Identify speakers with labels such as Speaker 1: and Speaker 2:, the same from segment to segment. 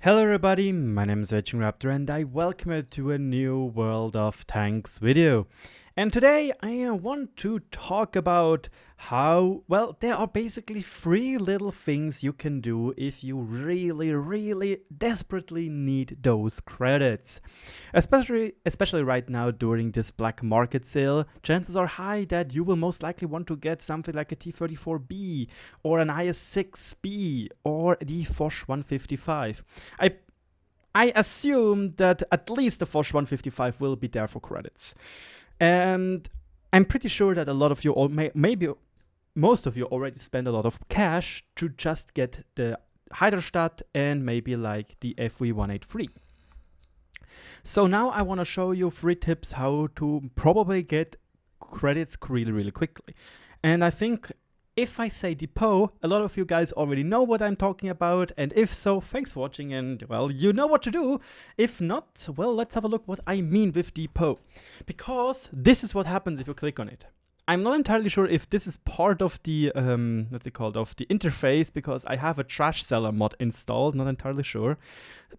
Speaker 1: Hello everybody, my name is RagingRaptor and I welcome you to a new World of Tanks video. And today I want to talk about how, well, there are basically 3 little things you can do if you really desperately need those credits. Especially right now during this black market sale, chances are high that you will most likely want to get something like a T-34B or an IS-6B or the Foch 155. I assume that at least the Foch 155 will be there for credits. And I'm pretty sure that a lot of you, or maybe most of you, already spend a lot of cash to just get the Heiderstadt and maybe like the FV183. So now I want to show you 3 tips how to probably get credits really quickly. And I think if I say depot, a lot of you guys already know what I'm talking about, and if so, thanks for watching, and well, you know what to do. If not, well, let's have a look what I mean with depot. Because this is what happens if you click on it. I'm not entirely sure if this is part of the, what's it called, of the interface, because I have a trash seller mod installed, not entirely sure.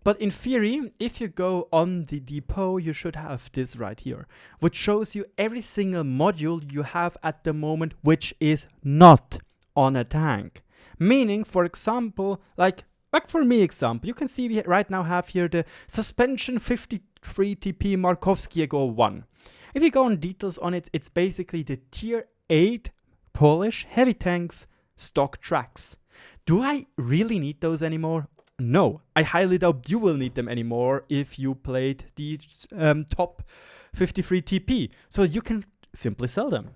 Speaker 1: But in theory, if you go on the depot, you should have this right here, which shows you every single module you have at the moment, which is not on a tank. Meaning, for example, like for me example, you can see we right now have here the suspension 53 TP Markowski Ego 1. If you go on details on it, it's basically the tier 8 Polish heavy tanks stock tracks. Do I really need those anymore? No, I highly doubt you will need them anymore if you played the top 53 TP. So you can simply sell them.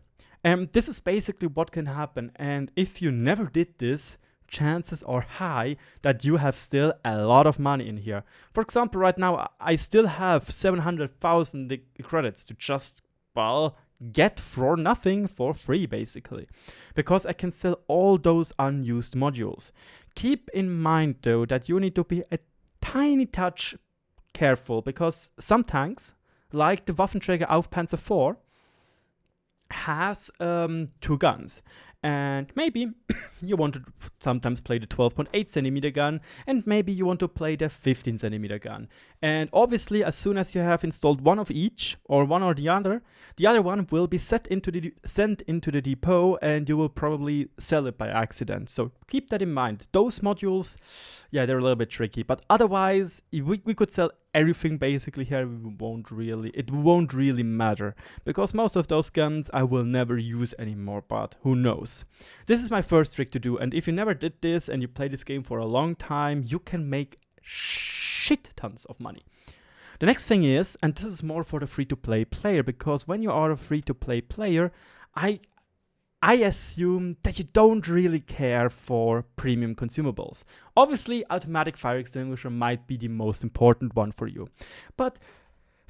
Speaker 1: This is basically what can happen. And if you never did this, chances are high that you have still a lot of money in here. For example, right now I still have 700,000 credits to just, well, get for nothing for free basically, because I can sell all those unused modules. Keep in mind though that you need to be a tiny touch careful, because some tanks, like the Waffenträger Aufpanzer 4, has 2 guns. And maybe you want to sometimes play the 12.8 centimeter gun, and maybe you want to play the 15 centimeter gun. And obviously, as soon as you have installed one of each, or one or the other one will be sent into the depot, and you will probably sell it by accident. So keep that in mind. Those modules, yeah, they're a little bit tricky, but otherwise, we could sell everything basically here. It won't really matter, because most of those guns I will never use anymore, but who knows. This is my first trick to do, and if you never did this and you play this game for a long time, you can make shit tons of money. The next thing is, and this is more for the free-to-play player, because when you are a free-to-play player, I assume that you don't really care for premium consumables. Obviously, automatic fire extinguisher might be the most important one for you. But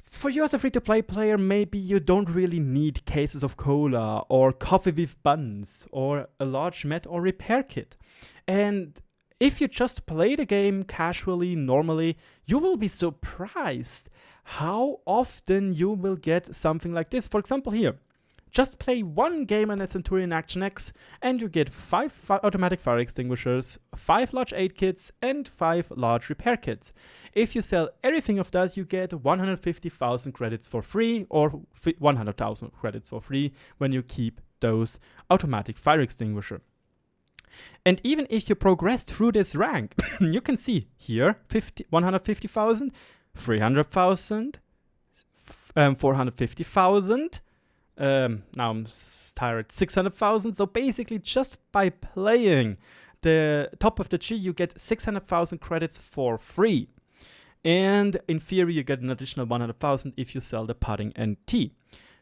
Speaker 1: for you as a free-to-play player, maybe you don't really need cases of cola or coffee with buns or a large met or repair kit. And if you just play the game casually, normally, you will be surprised how often you will get something like this. For example, here. Just play 1 game on a Centurion Action X and you get 5 automatic fire extinguishers, 5 large aid kits, and 5 large repair kits. If you sell everything of that, you get 150,000 credits for free, or 100,000 credits for free when you keep those automatic fire extinguisher. And even if you progress through this rank, you can see here 150,000, 300,000, 450,000. Now I'm tired, 600,000. So basically, just by playing the top of the tree, you get 600,000 credits for free. And in theory, you get an additional 100,000 if you sell the pudding NT.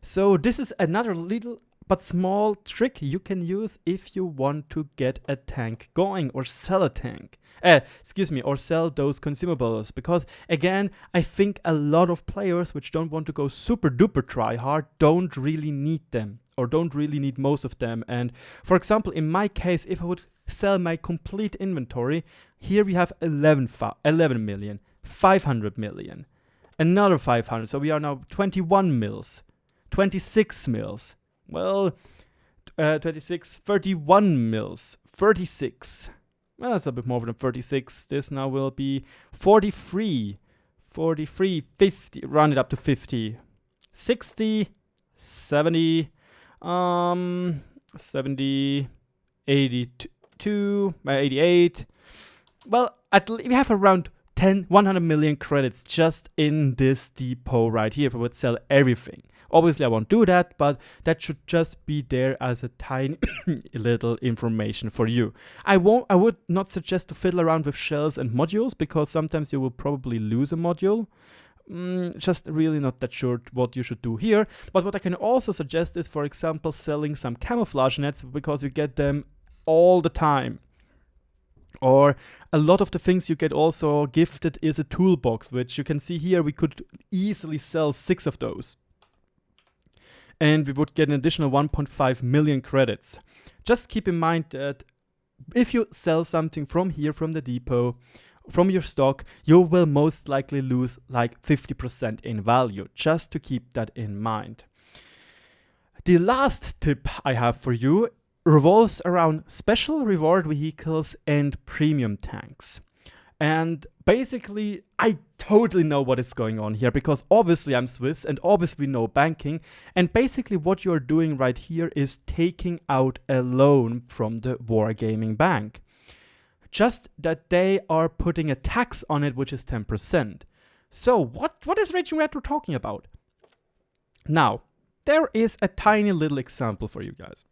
Speaker 1: So this is another little but small trick you can use if you want to get a tank going, or sell a tank. Or sell those consumables, because again, I think a lot of players which don't want to go super duper try hard don't really need them, or don't really need most of them. And for example, in my case, if I would sell my complete inventory, here we have 11 million, 500 million, another 500, so we are now 21 mils, 26 mils, well, 26, 31 mils, 36, Well, that's a bit more than 36. This now will be 43. 43, 50, round it up to 50. 60, 70, 70, 82, 88. Well, we have around 100 million credits just in this depot right here if I would sell everything. Obviously, I won't do that, but that should just be there as a tiny little information for you. I would not suggest to fiddle around with shells and modules because sometimes you will probably lose a module. Just really not that sure what you should do here. But what I can also suggest is, for example, selling some camouflage nets because you get them all the time. Or a lot of the things you get also gifted is a toolbox, which you can see here we could easily sell 6 of those. And we would get an additional 1.5 million credits. Just keep in mind that if you sell something from here, from the depot, from your stock, you will most likely lose like 50% in value. Just to keep that in mind. The last tip I have for you revolves around special reward vehicles and premium tanks. And basically, I totally know what is going on here because obviously I'm Swiss and obviously know banking. And basically what you're doing right here is taking out a loan from the Wargaming Bank. Just that they are putting a tax on it, which is 10%. So what is RagingRaptor talking about? Now, there is a tiny little example for you guys.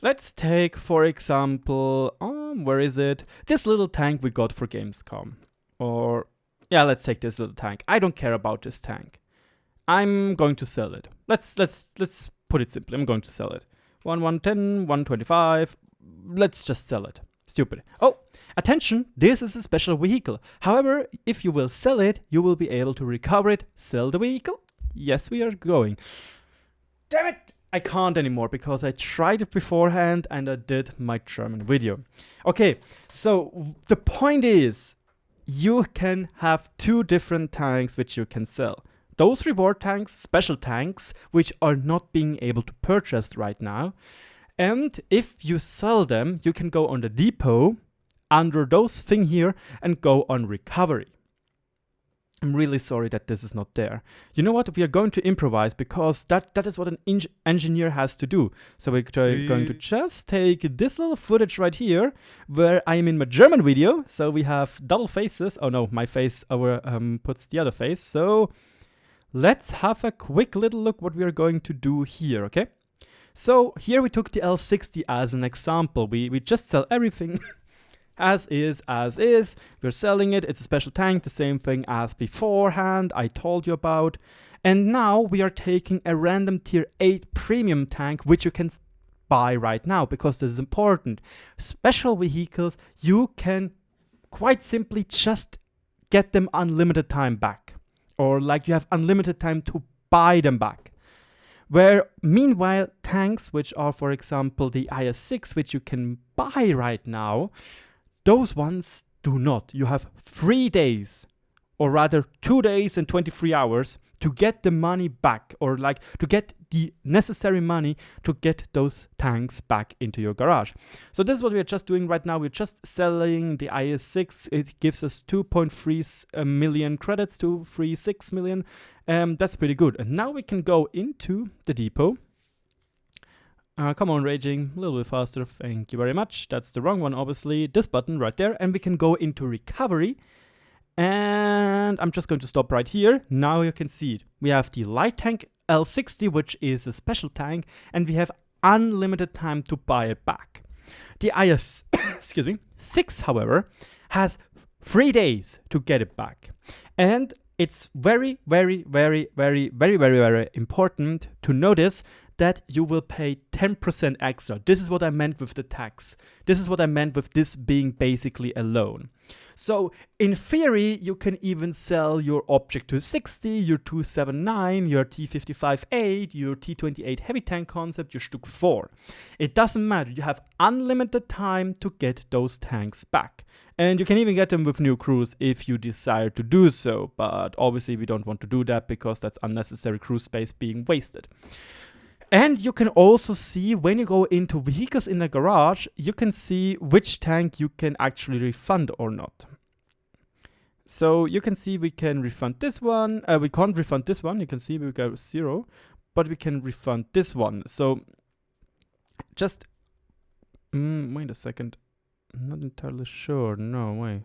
Speaker 1: Let's take, for example, where is it? This little tank we got for Gamescom. Or, yeah, let's take this little tank. I don't care about this tank. I'm going to sell it. Let's put it simply. I'm going to sell it. 110, 125. Let's just sell it. Stupid. Oh, attention, this is a special vehicle. However, if you will sell it, you will be able to recover it. Sell the vehicle? Yes, we are going. Damn it! I can't anymore because I tried it beforehand and I did my German video. Okay, so the point is, you can have 2 different tanks which you can sell. Those reward tanks, special tanks, which are not being able to purchase right now. And if you sell them, you can go on the depot under those thing here and go on recovery. I'm really sorry that this is not there. You know what? We are going to improvise because that is what an engineer has to do. So we're going to just take this little footage right here where I am in my German video. So we have double faces. Oh no, my face puts the other face. So let's have a quick little look what we are going to do here, okay? So here we took the L60 as an example. We just sell everything. As is. We're selling it. It's a special tank, the same thing as beforehand I told you about. And now we are taking a random tier 8 premium tank, which you can buy right now because this is important. Special vehicles, you can quite simply just get them unlimited time back. Or like you have unlimited time to buy them back. Where meanwhile tanks, which are for example the IS-6, which you can buy right now, those ones do not. You have 3 days, or rather 2 days and 23 hours to get the money back, or like to get the necessary money to get those tanks back into your garage. So this is what we are just doing right now. We're just selling the IS-6. It gives us 2.3 million credits, 236 million. That's pretty good. And now we can go into the depot. Come on, Raging, a little bit faster, thank you very much. That's the wrong one, obviously. This button right there, and we can go into recovery. And I'm just going to stop right here. Now you can see it. We have the light tank L60, which is a special tank, and we have unlimited time to buy it back. The IS, excuse me, 6, however, has 3 days to get it back. And it's very, very, very, very, very, very, very important to notice that you will pay 10% extra. This is what I meant with the tax. This is what I meant with this being basically a loan. So in theory, you can even sell your Object 260, your 279, your T55-8, your T28 heavy tank concept, your Stück 4. It doesn't matter. You have unlimited time to get those tanks back. And you can even get them with new crews if you desire to do so. But obviously we don't want to do that because that's unnecessary crew space being wasted. And you can also see when you go into vehicles in the garage, you can see which tank you can actually refund or not. So you can see we can refund this one. We can't refund this one. You can see we got 0, but we can refund this one. So just wait a second. I'm not entirely sure. No way.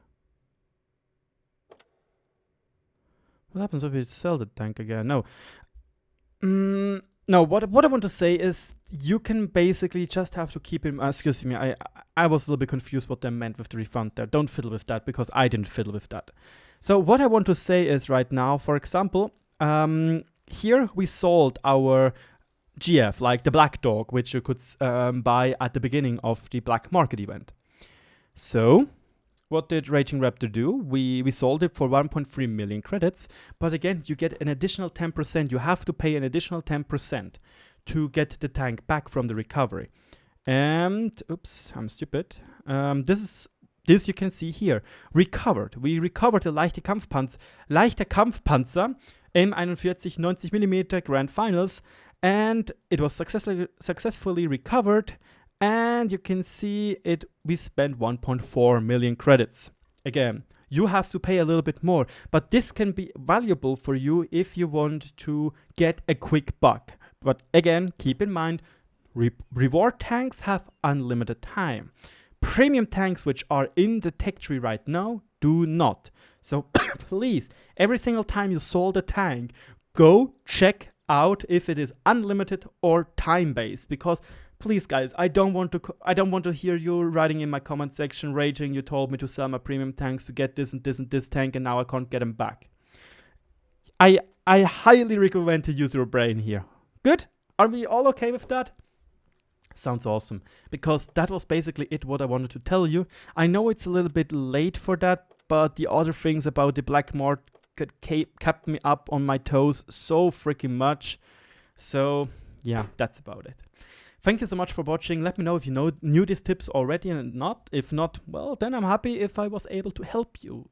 Speaker 1: What happens if we sell the tank again? No. No, what I want to say is you can basically just have to keep in excuse me, I was a little bit confused what they meant with the refund there. Don't fiddle with that because I didn't fiddle with that. So what I want to say is right now, for example, here we sold our GF, like the black dog, which you could buy at the beginning of the black market event. So what did RagingRaptor do? We sold it for 1.3 million credits, but again, you get an additional 10%. You have to pay an additional 10% to get the tank back from the recovery. And, oops, I'm stupid. This you can see here. Recovered. We recovered the leichter Kampfpanzer M41 90mm Grand Finals, and it was successfully recovered. And you can see it. We spent 1.4 million credits. Again, you have to pay a little bit more, but this can be valuable for you if you want to get a quick buck. But again, keep in mind, reward tanks have unlimited time. Premium tanks, which are in the tech tree right now, do not. So please, every single time you sold a tank, go check out if it is unlimited or time-based, because please, guys, I don't want to hear you writing in my comment section raging. You told me to sell my premium tanks to get this and this and this tank, and now I can't get them back. I highly recommend to use your brain here. Good? Are we all okay with that? Sounds awesome, because that was basically what I wanted to tell you. I know it's a little bit late for that, but the other things about the black market kept me up on my toes so freaking much. So yeah, that's about it. Thank you so much for watching. Let me know if you knew these tips already and not. If not, well, then I'm happy if I was able to help you.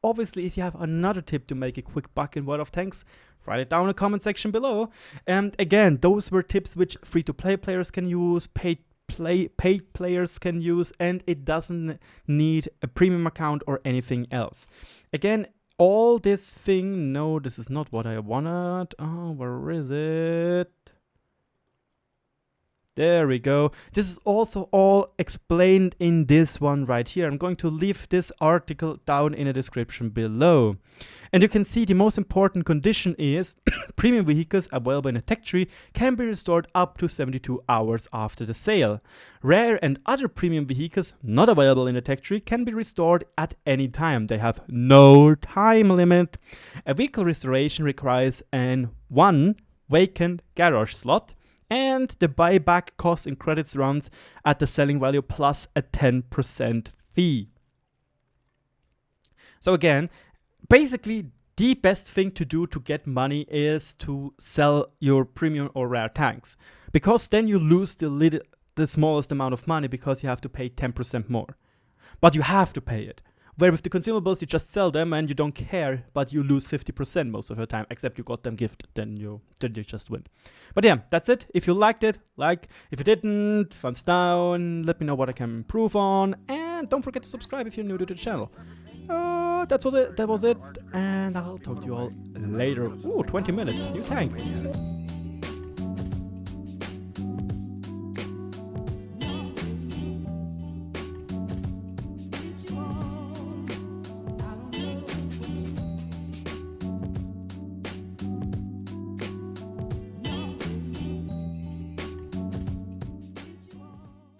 Speaker 1: Obviously, if you have another tip to make a quick buck in World of Tanks, write it down in the comment section below. And again, those were tips which free-to-play players can use, paid players can use, and it doesn't need a premium account or anything else. Again, all this thing, no, this is not what I wanted. Oh, where is it? There we go. This is also all explained in this one right here. I'm going to leave this article down in the description below. And you can see the most important condition is premium vehicles available in a tech tree can be restored up to 72 hours after the sale. Rare and other premium vehicles not available in a tech tree can be restored at any time. They have no time limit. A vehicle restoration requires one vacant garage slot, and the buyback cost in credits runs at the selling value plus a 10% fee. So again, basically the best thing to do to get money is to sell your premium or rare tanks, because then you lose the smallest amount of money because you have to pay 10% more. But you have to pay it. Where with the consumables, you just sell them and you don't care, but you lose 50% most of the time, except you got them gifted, then you just win. But yeah, that's it. If you liked it, like. If you didn't, thumbs down, let me know what I can improve on, and don't forget to subscribe if you're new to the channel. That was it, and I'll talk to you all later. Ooh, 20 minutes, new tank.